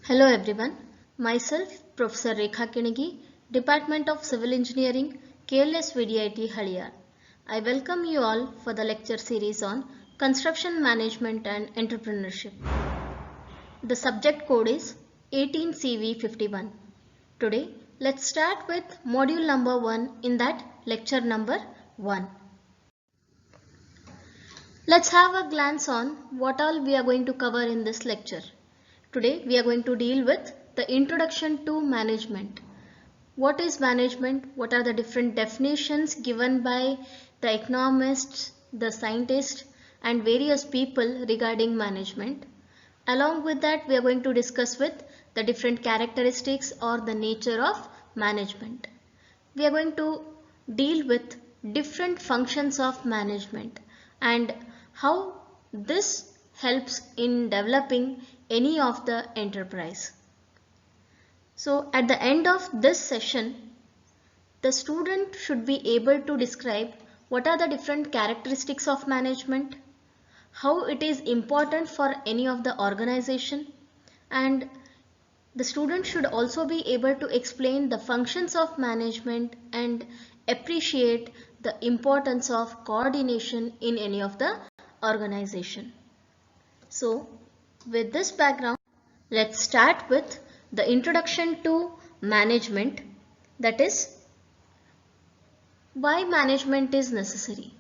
Hello everyone, myself Professor Rekha Kinigi, Department of Civil Engineering, KLS VDIT Haliyar. I welcome you all for the lecture series on Construction Management and Entrepreneurship. The subject code is 18CV51. Today, let's start with module number 1 in that lecture number 1. Let's have a glance on what all we are going to cover in this lecture. Today we are going to deal with the introduction to management. What is management? What are the different definitions given by the economists, the scientists and various people regarding management? Along with that, we are going to discuss with the different characteristics or the nature of management. We are going to deal with different functions of management and how this helps in developing any of the enterprise. So at the end of this session, the student should be able to describe what are the different characteristics of management, how it is important for any of the organization, and the student should also be able to explain the functions of management and appreciate the importance of coordination in any of the organization. So, with this background, let's start with the introduction to management, that is, why management is necessary.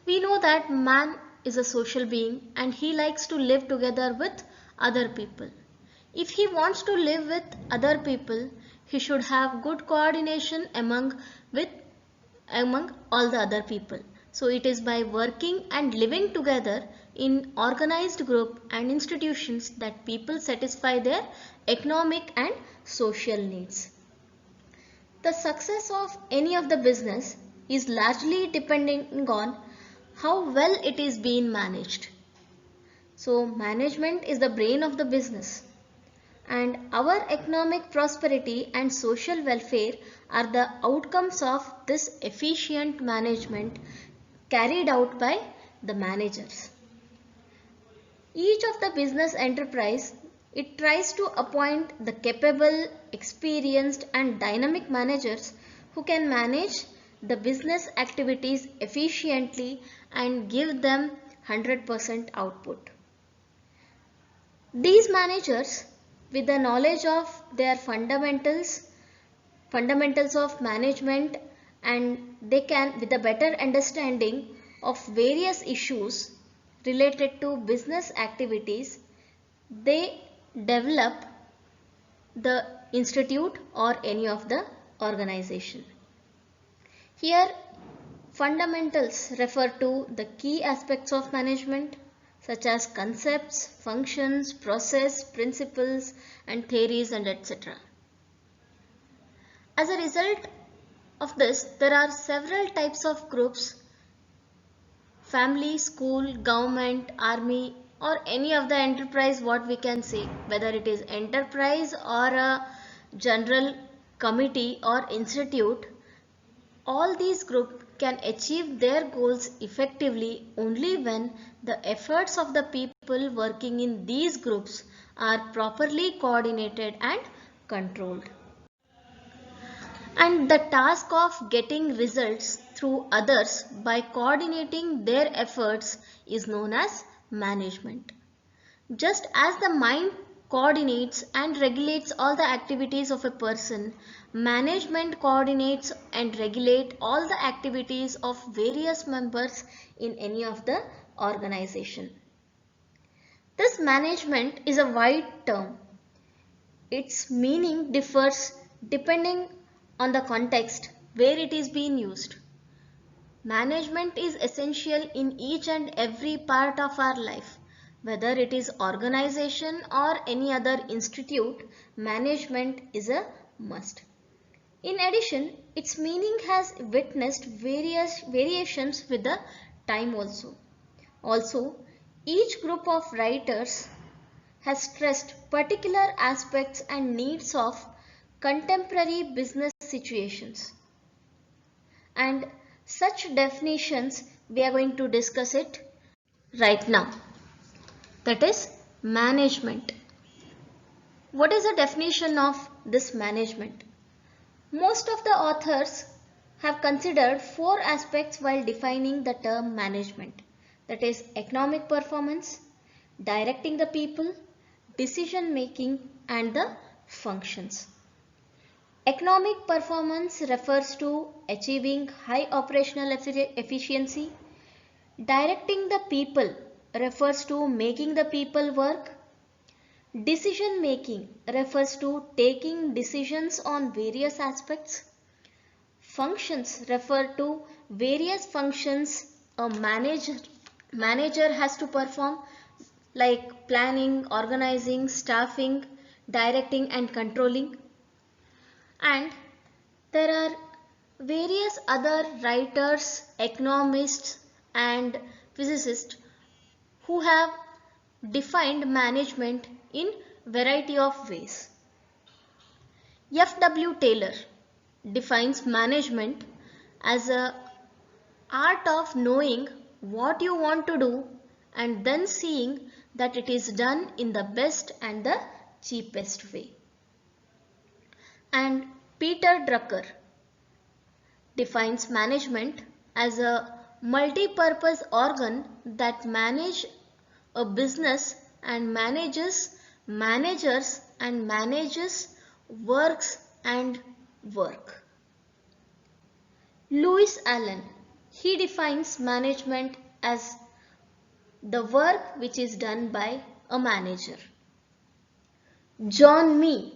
We know that man is a social being and he likes to live together with other people. If he wants to live with other people, he should have good coordination among all the other people. So it is by working and living together in organized group and institutions that people satisfy their economic and social needs. The success of any of the business is largely depending on how well it is being managed. So management is the brain of the business. And our economic prosperity and social welfare are the outcomes of this efficient management carried out by the managers. Each of the business enterprise, it tries to appoint the capable, experienced and dynamic managers who can manage the business activities efficiently and give them 100% output. These managers, with the knowledge of their fundamentals of management, and they can, with a better understanding of various issues related to business activities, they develop the institute or any of the organization. Here fundamentals refer to the key aspects of management such as concepts, functions, process, principles and theories and etc. As a result of this, there are several types of groups: family, school, government, army or any of the enterprise, what we can say, whether it is enterprise or a general committee or institute, all these groups can achieve their goals effectively only when the efforts of the people working in these groups are properly coordinated and controlled. And the task of getting results through others by coordinating their efforts is known as management. Just as the mind coordinates and regulates all the activities of a person, management coordinates and regulates all the activities of various members in any of the organization. This management is a wide term. Its meaning differs depending on the context where it is being used. Management is essential in each and every part of our life. Whether it is organization or any other institute, management is a must. In addition, its meaning has witnessed various variations with the time also. Also, each group of writers has stressed particular aspects and needs of contemporary business situations. And such definitions, we are going to discuss it right now. That is management. What is the definition of this management? Most of the authors have considered four aspects while defining the term management. That is economic performance, directing the people, decision making and the functions. Economic performance refers to achieving high operational efficiency. Directing the people refers to making the people work. Decision making refers to taking decisions on various aspects. Functions refer to various functions a manager has to perform, like planning, organizing, staffing, directing and controlling. And there are various other writers, economists and physicists who have defined management in variety of ways. F.W. Taylor defines management as a art of knowing what you want to do and then seeing that it is done in the best and the cheapest way. And Peter Drucker defines management as a multi-purpose organ that manages a business and manages managers and manages works and work. Lewis Allen, he defines management as the work which is done by a manager. John Mee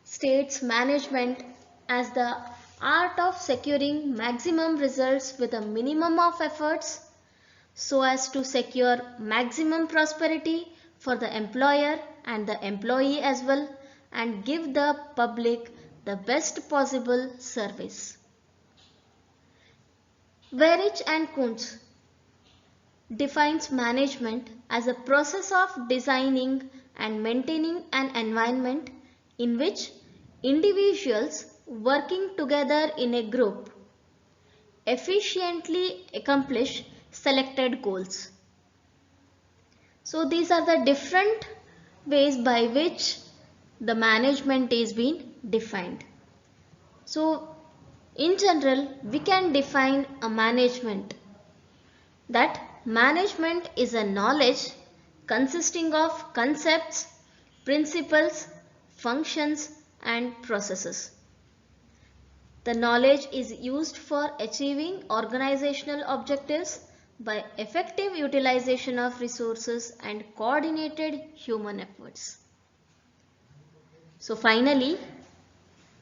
states management as the art of securing maximum results with a minimum of efforts so as to secure maximum prosperity for the employer and the employee as well and give the public the best possible service. Weyrich and Kuntz defines management as a process of designing and maintaining an environment in which individuals working together in a group efficiently accomplish selected goals. So these are the different ways by which the management is being defined. So in general, we can define a management that management is a knowledge consisting of concepts, principles, functions and processes. The knowledge is used for achieving organizational objectives by effective utilization of resources and coordinated human efforts. So finally,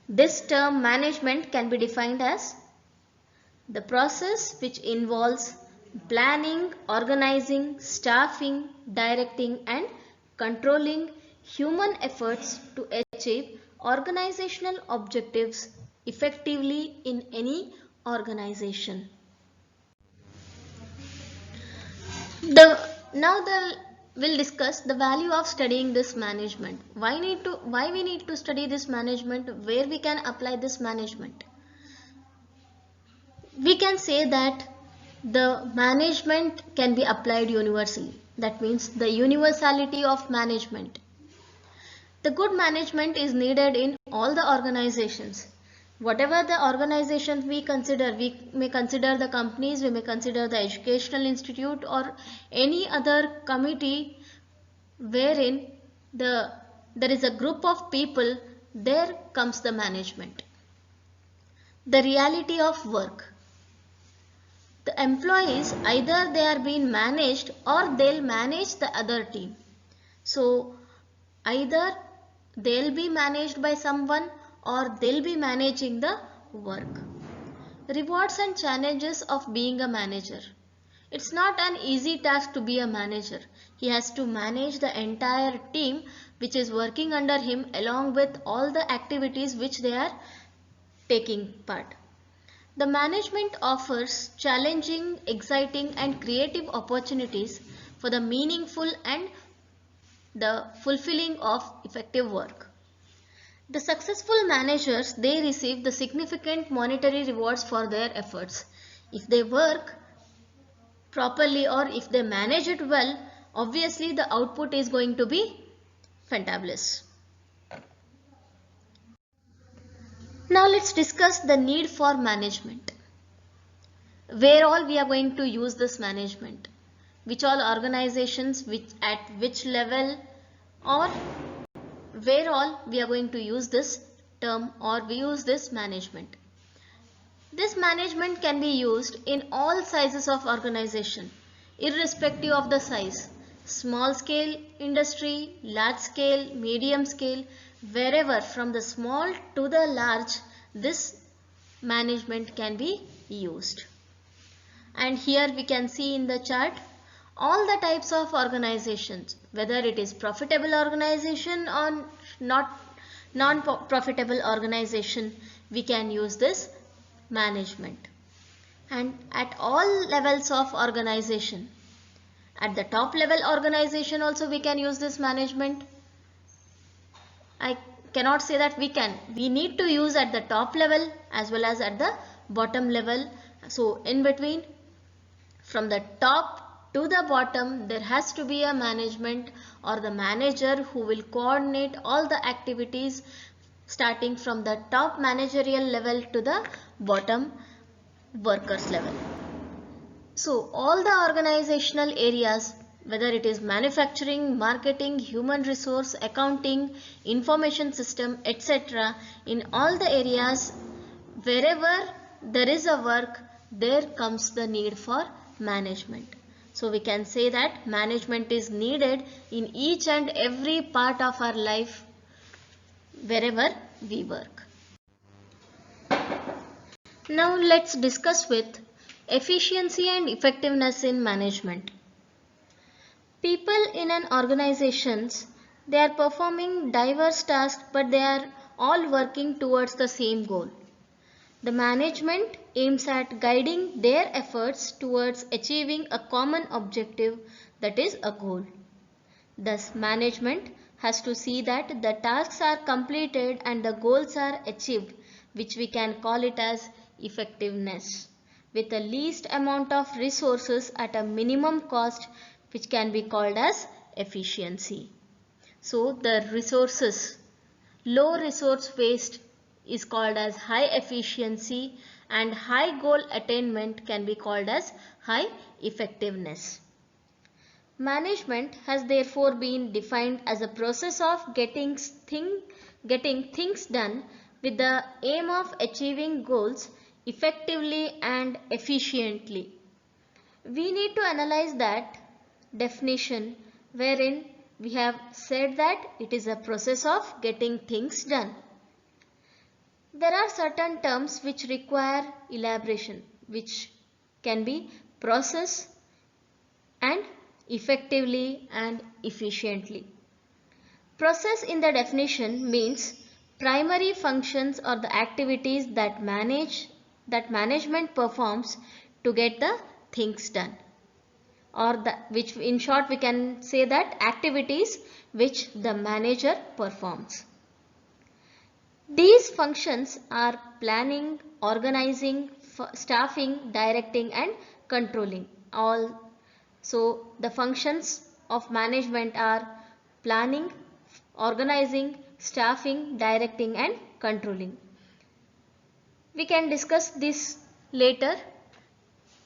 this term management can be defined as the process which involves planning, organizing, staffing, directing and controlling human efforts to achieve organizational objectives effectively in any organization. We'll discuss the value of studying this management. Why we need to study this management, where we can apply this management. We can say that the management can be applied universally. That means the universality of management. The good management is needed in all the organizations. Whatever the organizations we may consider the companies, we may consider the educational institute or any other committee wherein there is a group of people, there comes the management. The reality of work. The employees, either they are being managed or they'll manage the other team. So either they'll be managed by someone or they'll be managing the work. Rewards and challenges of being a manager. It's not an easy task to be a manager. He has to manage the entire team which is working under him along with all the activities which they are taking part. The management offers challenging, exciting and creative opportunities for the meaningful and the fulfilling of effective work. The successful managers, they receive the significant monetary rewards for their efforts. If they work properly or if they manage it well, obviously the output is going to be fantabulous. Now let's discuss the need for management. Where all we are going to use this management? Which all organizations, at which level, or where all we are going to use this term or we use this management. This management can be used in all sizes of organization, irrespective of the size. Small scale industry, large scale, medium scale, wherever from the small to the large, this management can be used. And here we can see in the chart all the types of organizations, whether it is profitable organization or not non-profitable organization, we can use this management. And at all levels of organization, at the top level organization also we can use this management. I cannot say that we need to use at the top level as well as at the bottom level. So in between, from the top to the bottom, there has to be a management or the manager who will coordinate all the activities starting from the top managerial level to the bottom workers level. So all the organizational areas, whether it is manufacturing, marketing, human resource, accounting, information system, etc., in all the areas, wherever there is a work, there comes the need for management. So we can say that management is needed in each and every part of our life wherever we work. Now let's discuss with efficiency and effectiveness in management. People in an organization, they are performing diverse tasks, but they are all working towards the same goal. The management aims at guiding their efforts towards achieving a common objective, that is a goal. Thus, management has to see that the tasks are completed and the goals are achieved, which we can call it as effectiveness, with the least amount of resources at a minimum cost, which can be called as efficiency. So, the resources, low resource waste is called as high efficiency, and high goal attainment can be called as high effectiveness. Management has therefore been defined as a process of getting things done with the aim of achieving goals effectively and efficiently. We need to analyze that definition wherein we have said that it is a process of getting things done. There are certain terms which require elaboration, which can be process and effectively and efficiently. Process in the definition means primary functions or the activities that management performs to get the things done, or which in short we can say that activities which the manager performs. These functions are planning, organizing, staffing, directing and controlling. So the functions of management are planning, organizing, staffing, directing and controlling. We can discuss this later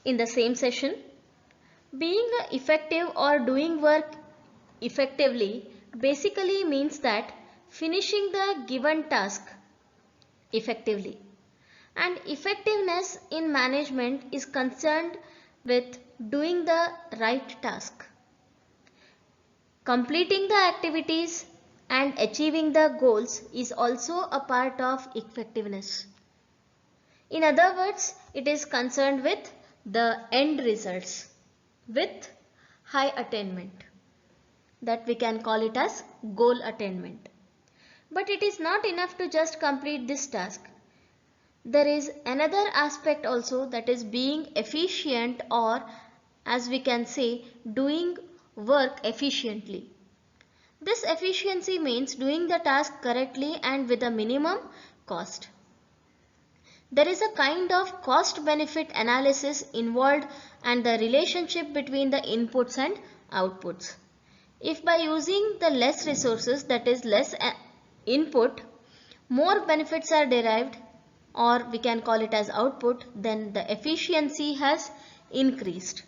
in the same session. Being effective or doing work effectively basically means that finishing the given task effectively. And effectiveness in management is concerned with doing the right task, completing the activities and achieving the goals is also a part of effectiveness. In other words, it is concerned with the end results with high attainment, that we can call it as goal attainment. But it is not enough to just complete this task. There is another aspect also, that is being efficient, or as we can say, doing work efficiently. This efficiency means doing the task correctly and with a minimum cost. There is a kind of cost benefit analysis involved and the relationship between the inputs and outputs. If by using the less resources, that is less input, more benefits are derived, or we can call it as output, then the efficiency has increased.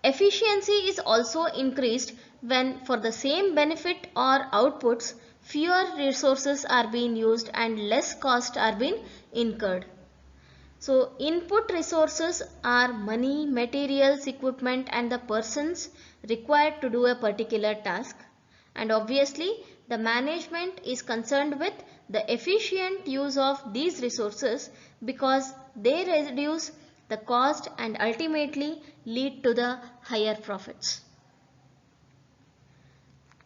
Efficiency is also increased when for the same benefit or outputs fewer resources are being used and less cost are being incurred. So input resources are money, materials, equipment and the persons required to do a particular task. And obviously the management is concerned with the efficient use of these resources because they reduce the cost and ultimately lead to the higher profits.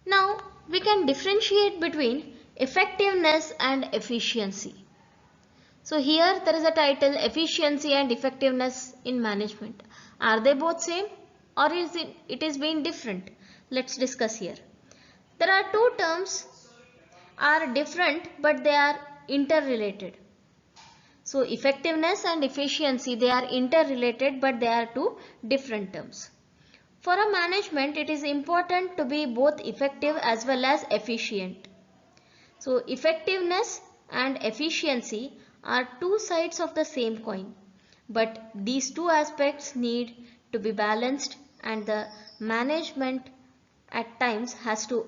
Now we can differentiate between effectiveness and efficiency. So here there is a title, efficiency and effectiveness in management. Are they both same or is it is being different? Let's discuss here. There are two terms are different but they are interrelated. So effectiveness and efficiency, they are interrelated but they are two different terms. For a management, it is important to be both effective as well as efficient. So effectiveness and efficiency are two sides of the same coin, but these two aspects need to be balanced and the management at times has to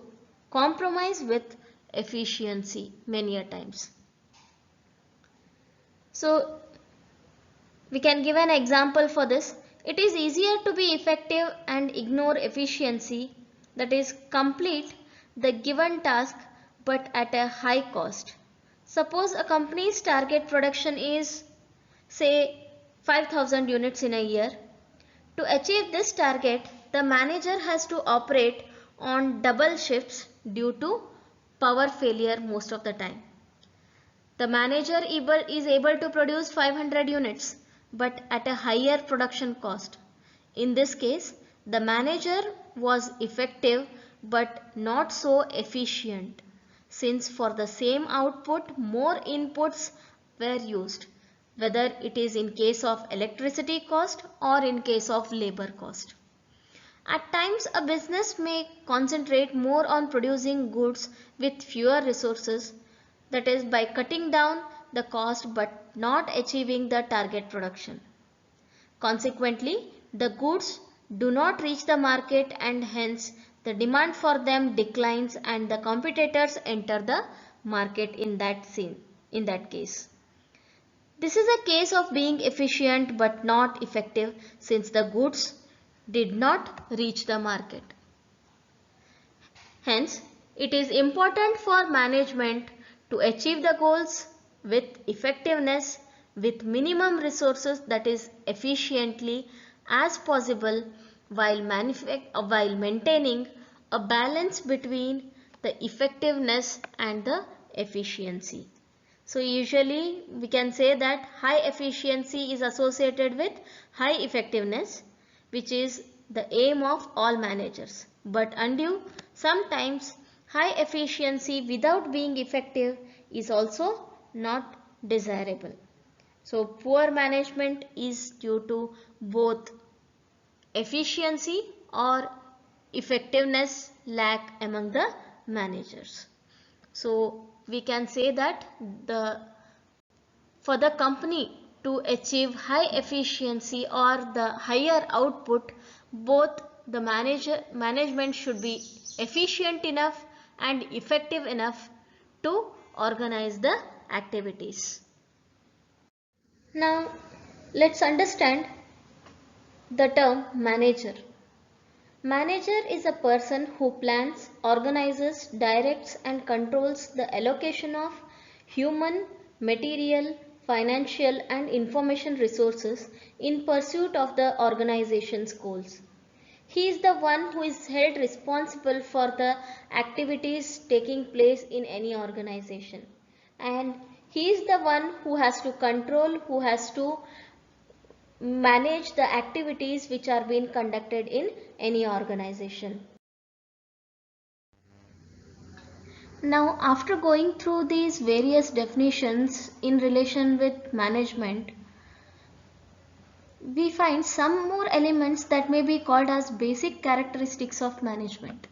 compromise with efficiency many a times. So we can give an example for this. It is easier to be effective and ignore efficiency, that is complete the given task but at a high cost. Suppose a company's target production is say 5,000 units in a year. To achieve this target, the manager has to operate on double shifts due to power failure most of the time. The manager is able to produce 500 units but at a higher production cost. In this case, the manager was effective but not so efficient, since for the same output more inputs were used, whether it is in case of electricity cost or in case of labor cost. At times a business may concentrate more on producing goods with fewer resources, that is by cutting down the cost but not achieving the target production. Consequently, the goods do not reach the market and hence the demand for them declines and the competitors enter the market in that case. This is a case of being efficient but not effective since the goods did not reach the market. Hence, it is important for management to achieve the goals with effectiveness with minimum resources, that is efficiently as possible while maintaining a balance between the effectiveness and the efficiency. So usually we can say that high efficiency is associated with high effectiveness, which is the aim of all managers. But undue, sometimes high efficiency without being effective is also not desirable. So poor management is due to both efficiency or effectiveness lack among the managers. So we can say that for the company to achieve high efficiency or the higher output, both the management should be efficient enough and effective enough to organize the activities. Now let's understand the term manager. Manager is a person who plans, organizes, directs and controls the allocation of human, material, financial and information resources in pursuit of the organization's goals. He is the one who is held responsible for the activities taking place in any organization, and he is the one who has to control, who has to manage the activities which are being conducted in any organization. Now, after going through these various definitions in relation with management, we find some more elements that may be called as basic characteristics of management,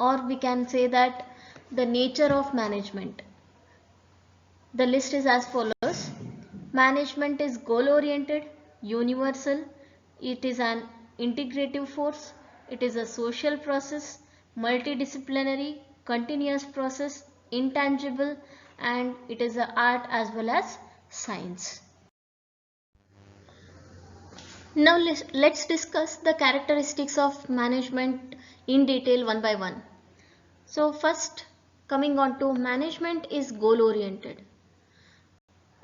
or we can say that the nature of management. The list is as follows. Management is goal-oriented, universal, it is an integrative force, it is a social process, multidisciplinary, continuous process, intangible, and it is an art as well as science. Now let's discuss the characteristics of management in detail one by one. So first, coming on to management is goal oriented.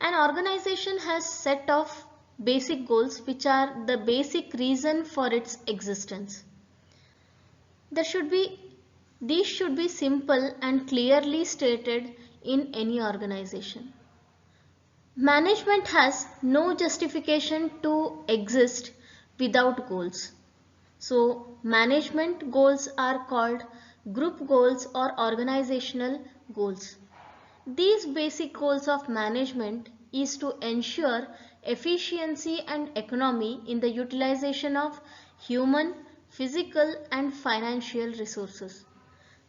An organization has set of basic goals which are the basic reason for its existence. These should be simple and clearly stated in any organization. Management has no justification to exist without goals. So management goals are called group goals or organizational goals. These basic goals of management is to ensure efficiency and economy in the utilization of human, physical and financial resources.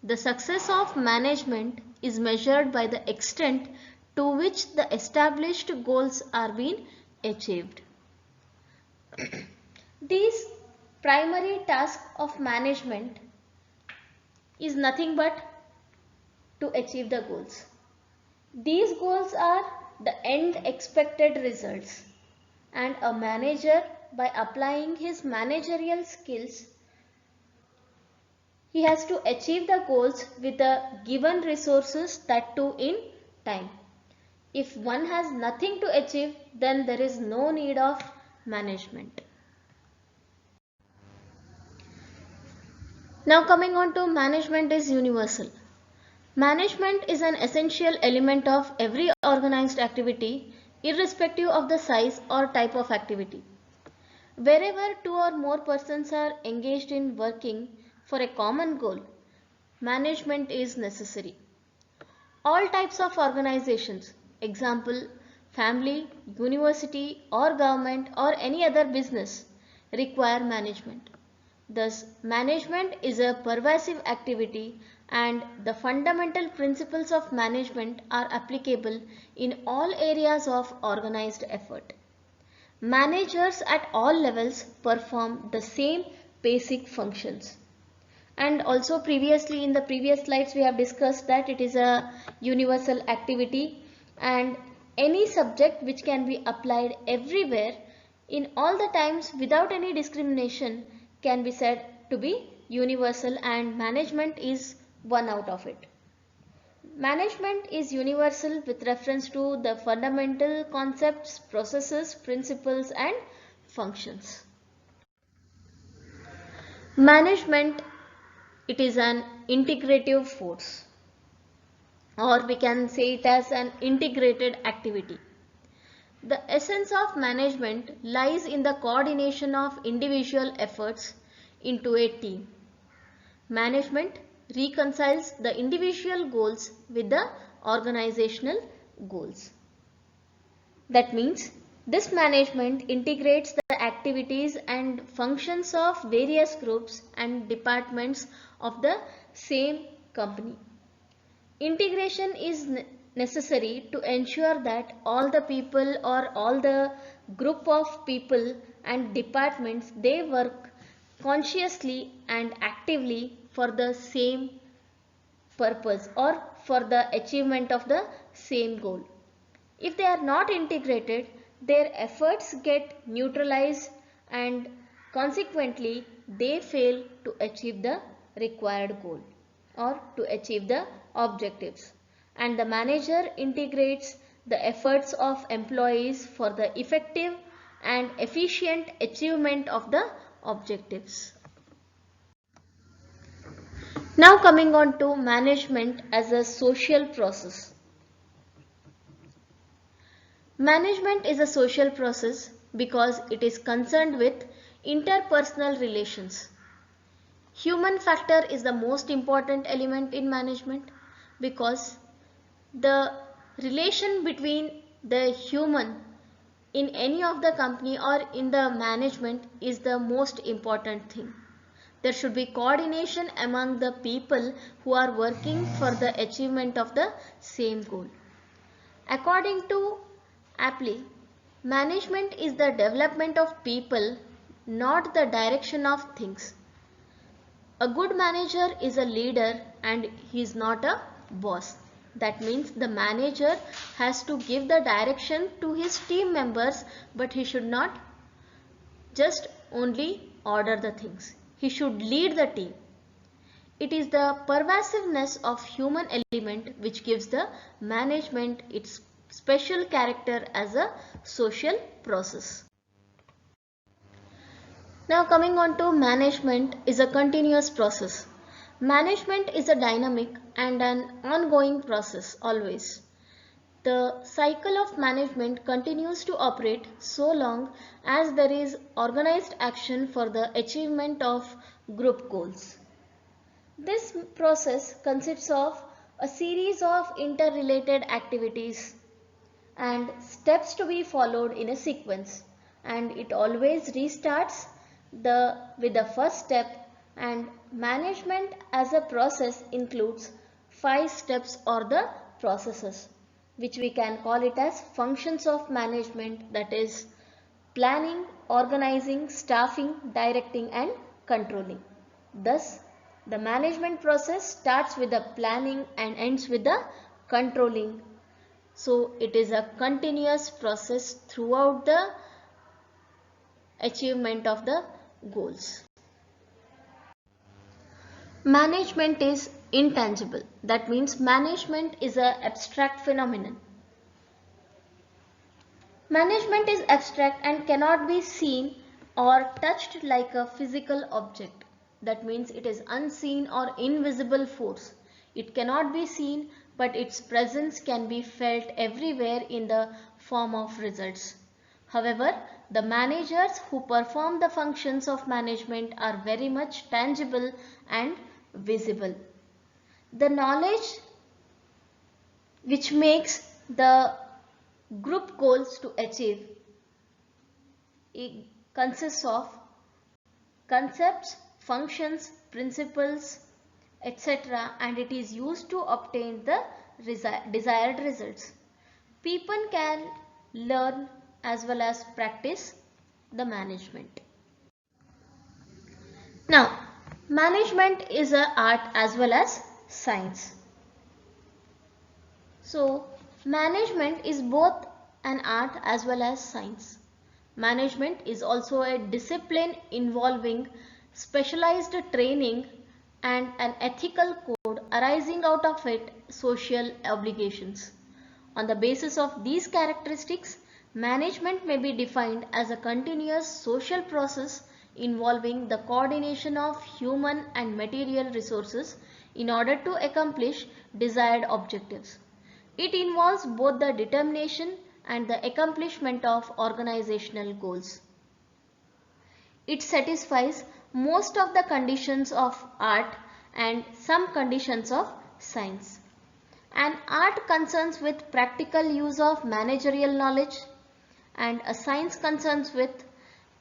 The success of management is measured by the extent to which the established goals are being achieved. These primary task of management is nothing but to achieve the goals. These goals are the end expected results, and a manager, by applying his managerial skills, he has to achieve the goals with the given resources, that too in time. If one has nothing to achieve, then there is no need of management. Now coming on to management is universal. Management is an essential element of every organized activity, irrespective of the size or type of activity. Wherever two or more persons are engaged in working for a common goal, management is necessary. All types of organizations, example, family, university or government or any other business, require management. Thus, management is a pervasive activity and the fundamental principles of management are applicable in all areas of organized effort. Managers at all levels perform the same basic functions. And also previously in the previous slides we have discussed that it is a universal activity and any subject which can be applied everywhere in all the times without any discrimination can be said to be universal, and management is one out of it. Management is universal with reference to the fundamental concepts, processes, principles and functions. Management, it is an integrative force, or we can say it as an integrated activity. The essence of management lies in the coordination of individual efforts into a team. Management reconciles the individual goals with the organizational goals. That means this management integrates the activities and functions of various groups and departments of the same company. Integration is necessary to ensure that all the people or all the group of people and departments, they work consciously and actively for the same purpose or for the achievement of the same goal. If they are not integrated, their efforts get neutralized and consequently they fail to achieve the required goal or to achieve the objectives. And the manager integrates the efforts of employees for the effective and efficient achievement of the objectives. Now coming on to management as a social process. Management is a social process because it is concerned with interpersonal relations. Human factor is the most important element in management because the relation between the human in any of the company or in the management is the most important thing. There should be coordination among the people who are working for the achievement of the same goal. According to Apley, management is the development of people, not the direction of things. A good manager is a leader and he is not a boss. That means the manager has to give the direction to his team members, but he should not just only order the things. He should lead the team. It is the pervasiveness of human element which gives the management its special character as a social process. Now coming on to management is a continuous process. Management is a dynamic and an ongoing process always. The cycle of management continues to operate so long as there is organized action for the achievement of group goals. This process consists of a series of interrelated activities and steps to be followed in a sequence, and it always restarts with the first step, and management as a process includes 5 steps or the processes, which we can call it as functions of management, that is planning, organizing, staffing, directing and controlling. Thus, the management process starts with the planning and ends with the controlling. So, it is a continuous process throughout the achievement of the goals. Management is intangible. That means management is an abstract phenomenon. Management is abstract and cannot be seen or touched like a physical object. That means it is unseen or invisible force. It cannot be seen, but its presence can be felt everywhere in the form of results. However, the managers who perform the functions of management are very much tangible and visible. The knowledge which makes the group goals to achieve, it consists of concepts, functions, principles, etc., and it is used to obtain the desired results. People can learn as well as practice the management. Now, management is an art as well as science. So, management is both an art as well as science. Management is also a discipline involving specialized training and an ethical code arising out of it social obligations. On the basis of these characteristics, management may be defined as a continuous social process involving the coordination of human and material resources in order to accomplish desired objectives. It involves both the determination and the accomplishment of organizational goals. It satisfies most of the conditions of art and some conditions of science. An art concerns with practical use of managerial knowledge and a science concerns with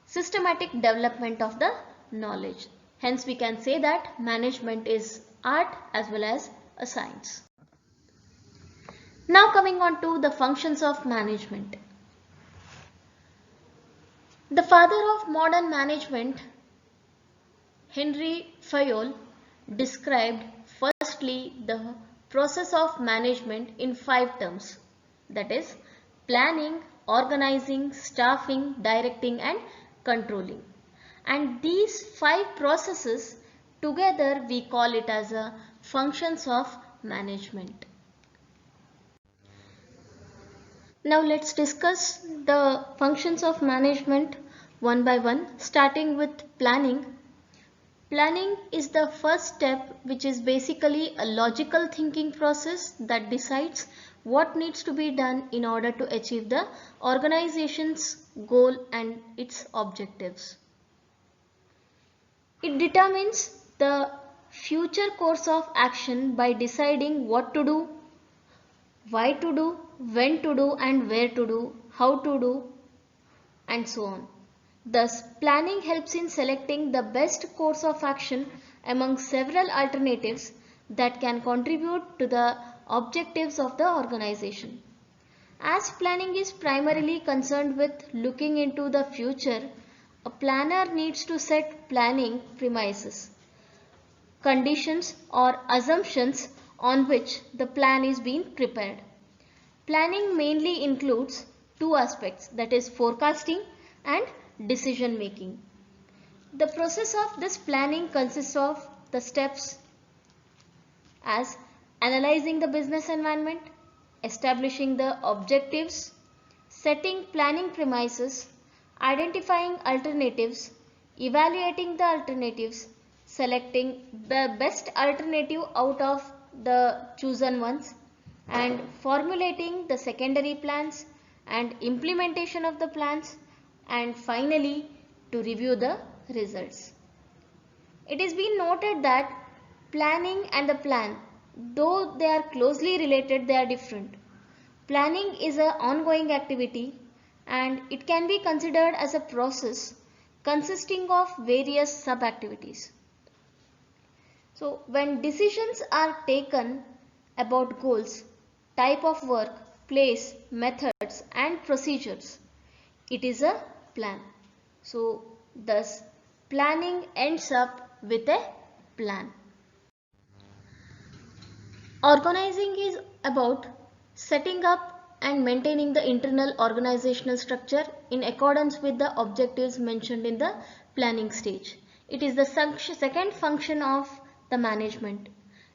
systematic development of the knowledge. Hence we can say that management is art as well as a science. Now coming on to the functions of management. The father of modern management, Henry Fayol, described firstly the process of management in 5 terms, that is planning, organizing, staffing, directing and controlling. And these 5 processes together we call it as a functions of management. Now let's discuss the functions of management one by one, starting with planning. Planning is the first step, which is basically a logical thinking process that decides what needs to be done in order to achieve the organization's goal and its objectives. It determines the future course of action by deciding what to do, why to do, when to do and where to do, how to do and so on. Thus, planning helps in selecting the best course of action among several alternatives that can contribute to the objectives of the organization. As planning is primarily concerned with looking into the future, a planner needs to set planning premises, conditions or assumptions on which the plan is being prepared. Planning mainly includes two aspects, that is forecasting and decision making. The process of this planning consists of the steps as analyzing the business environment, establishing the objectives, setting planning premises, identifying alternatives, evaluating the alternatives, selecting the best alternative out of the chosen ones, and formulating the secondary plans and implementation of the plans, and finally to review the results. It is been noted that planning and the plan, though they are closely related, they are different. Planning is an ongoing activity and it can be considered as a process consisting of various sub-activities. So when decisions are taken about goals, type of work, place, methods and procedures, it is a plan. So thus planning ends up with a plan. Organizing is about setting up and maintaining the internal organizational structure in accordance with the objectives mentioned in the planning stage. It is the second function of the management.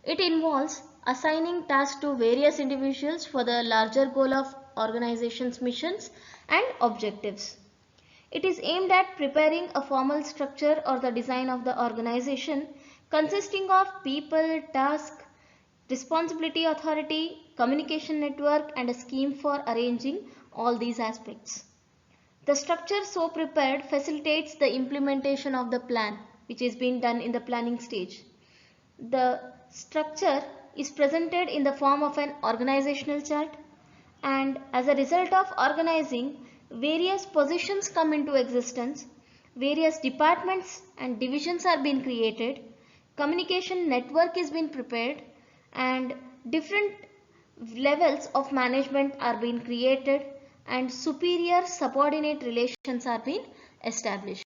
It involves assigning tasks to various individuals for the larger goal of organization's missions and objectives. It is aimed at preparing a formal structure or the design of the organization consisting of people, tasks, responsibility authority, communication network and a scheme for arranging all these aspects. The structure so prepared facilitates the implementation of the plan which is being done in the planning stage. The structure is presented in the form of an organizational chart, and as a result of organizing, various positions come into existence, various departments and divisions are being created, communication network is being prepared, and different levels of management are being created and superior subordinate relations are being established.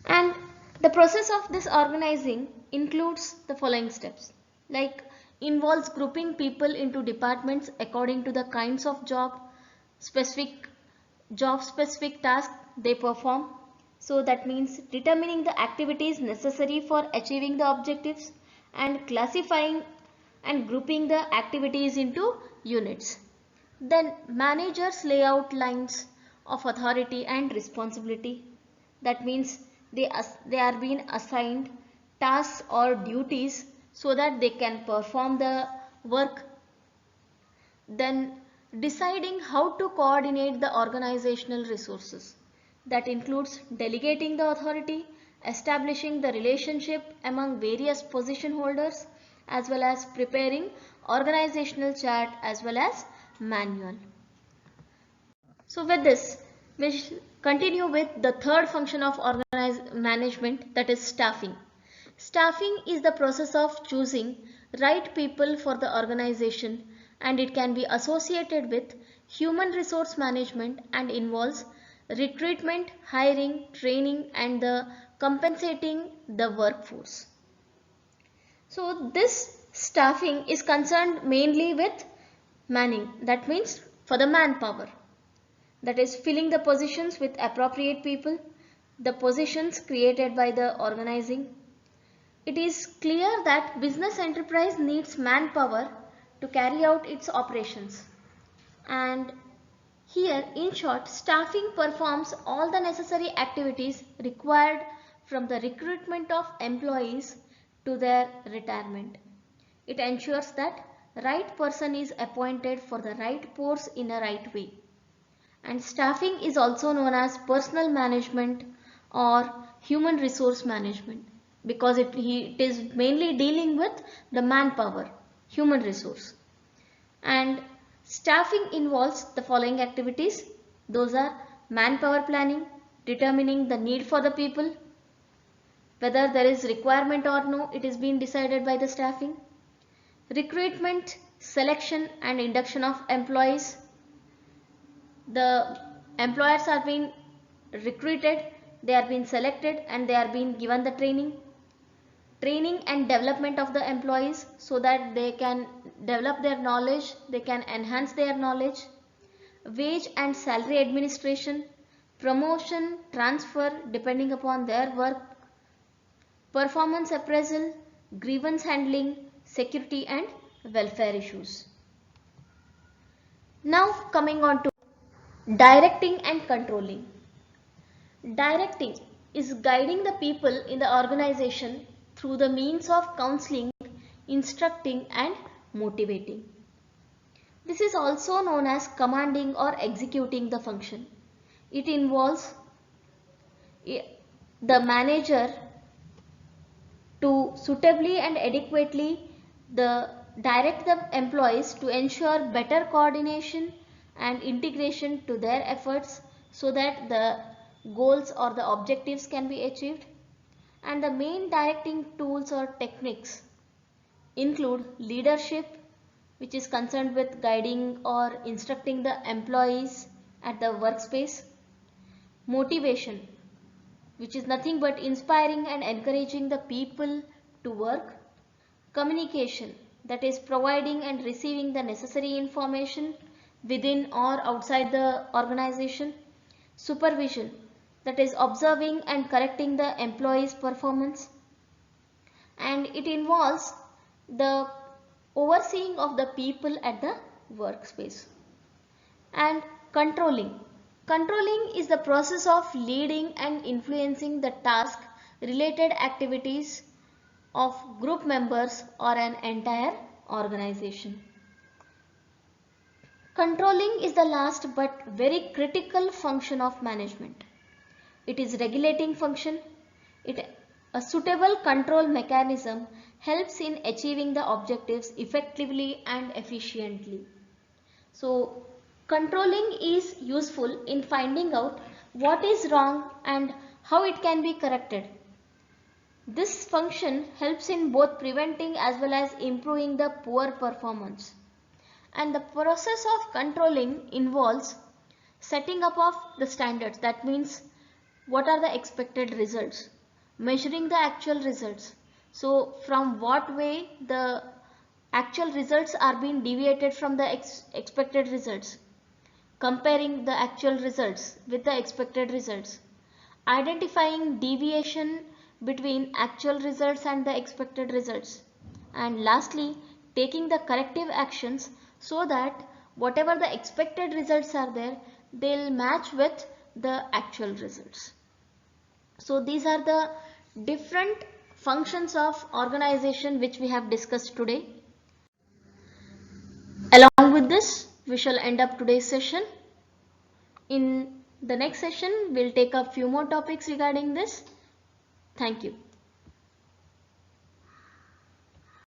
And the process of this organizing includes the following steps, like involves grouping people into departments according to the kinds of job specific tasks they perform. So that means determining the activities necessary for achieving the objectives and classifying and grouping the activities into units. Then managers lay out lines of authority and responsibility. That means they are being assigned tasks or duties so that they can perform the work. Then deciding how to coordinate the organizational resources. That includes delegating the authority, establishing the relationship among various position holders, as well as preparing organizational chart as well as manual. So with this, we continue with the third function of management, that is staffing. Staffing is the process of choosing right people for the organization, and it can be associated with human resource management and involves recruitment, hiring, training and the compensating the workforce. So this staffing is concerned mainly with manning, that means for the manpower, that is filling the positions with appropriate people, the positions created by the organizing. It is clear that business enterprise needs manpower to carry out its operations, and here in short, staffing performs all the necessary activities required from the recruitment of employees to their retirement. It ensures that right person is appointed for the right post in a right way. And staffing is also known as personnel management or human resource management because it is mainly dealing with the manpower, human resource. And staffing involves the following activities. Those are manpower planning, determining the need for the people, whether there is requirement or no, it is being decided by the staffing. Recruitment, selection and induction of employees. the employers are being recruited, they are being selected, and they are being given the training and development of the employees so that they can develop their knowledge, they can enhance their knowledge, wage and salary administration, promotion, transfer depending upon their work, performance appraisal, grievance handling, security and welfare issues. Now coming on to directing and controlling. Directing is guiding the people in the organization through the means of counseling, instructing and motivating. This is also known as commanding or executing the function. It involves the manager to suitably and adequately direct the employees to ensure better coordination and integration to their efforts so that the goals or the objectives can be achieved. And the main directing tools or techniques include leadership, which is concerned with guiding or instructing the employees at the workspace, motivation, which is nothing but inspiring and encouraging the people to work, communication, that is providing and receiving the necessary information within or outside the organization, supervision, that is observing and correcting the employees' performance, and it involves the overseeing of the people at the workspace. And controlling. Controlling is the process of leading and influencing the task related activities of group members or an entire organization. Controlling is the last but very critical function of management. It is regulating function. A suitable control mechanism helps in achieving the objectives effectively and efficiently. So, controlling is useful in finding out what is wrong and how it can be corrected. This function helps in both preventing as well as improving the poor performance. And the process of controlling involves setting up of the standards, that means what are the expected results, measuring the actual results. So from what way the actual results are being deviated from the expected results, comparing the actual results with the expected results, identifying deviation between actual results and the expected results, and lastly taking the corrective actions so that whatever the expected results are there, they'll match with the actual results. So these are the different functions of organization which we have discussed today. Along with this, we shall end up today's session. In the next session, we'll take up few more topics regarding this. Thank you.